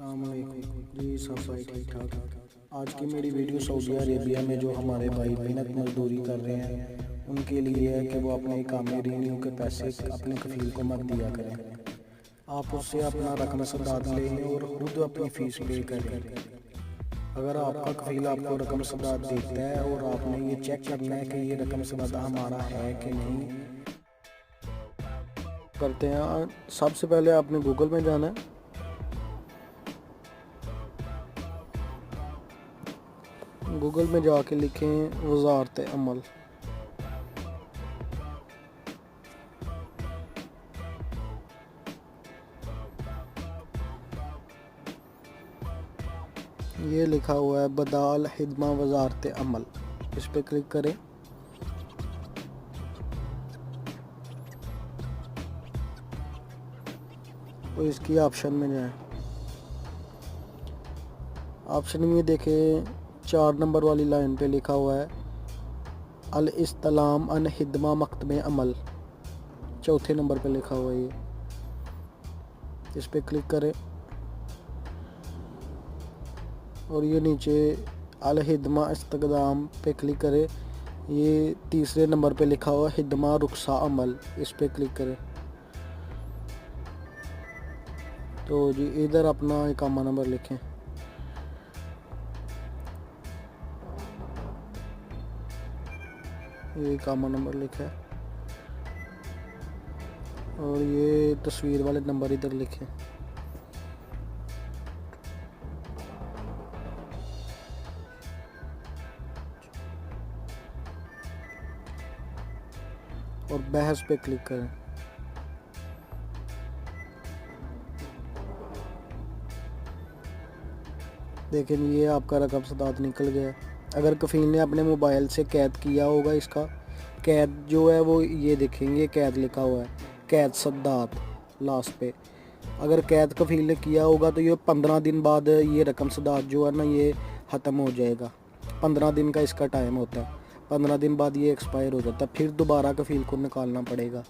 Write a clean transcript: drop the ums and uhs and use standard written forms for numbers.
अस्सलामुअलैकुम जी, सब भाई ठीक ठाक। आज की मेरी वीडियो सऊदी अरेबिया में जो हमारे भाई मेहनत मजदूरी कर रहे हैं उनके लिए है कि वो अपने इकामे रीनियो के पैसे अपने कफील को मत दिया करें। आप उससे अपना रकम सदाद ले लें और खुद अपनी फ़ीस पे करें। अगर आपका कफील आपको रकम सदाद देता है और आपने ये चेक करना है कि ये रकम सदाद हमारा है कि नहीं करते हैं। सबसे पहले आपने गूगल में जाना है। गूगल में जाके लिखें वज़ारत अमल। ये लिखा हुआ है बदाल हिदमा वज़ारत अमल, इस पर क्लिक करें। तो इसकी ऑप्शन में जाएं। ऑप्शन में देखें 4 नंबर वाली लाइन पे लिखा हुआ है अल इस्तलाम अन हिदमा मकतब अमल, चौथे नंबर पे लिखा हुआ है ये, इस पे क्लिक करें। और ये नीचे अल हिदमा इस्तकदाम पे क्लिक करें। ये तीसरे नंबर पे लिखा हुआ हिदमा रुखसा अमल, इस पे क्लिक करें। तो जी इधर अपना इकामा नंबर लिखें। ये इकामा नंबर लिखा है और ये तस्वीर वाले नंबर इधर लिखें। और बहस पे क्लिक करें। देखें ये आपका रकम सदाद निकल गया। अगर कफील ने अपने मोबाइल से कैद किया होगा, इसका कैद जो है वो ये देखेंगे कैद लिखा हुआ है, कैद सदाद लास्ट पे। अगर कैद कफील ने किया होगा तो ये 15 दिन बाद ये रकम सदाद जो है ना ये ख़त्म हो जाएगा। 15 दिन का इसका टाइम होता है, 15 दिन बाद ये एक्सपायर हो जाता है, फिर दोबारा कफील को निकालना पड़ेगा।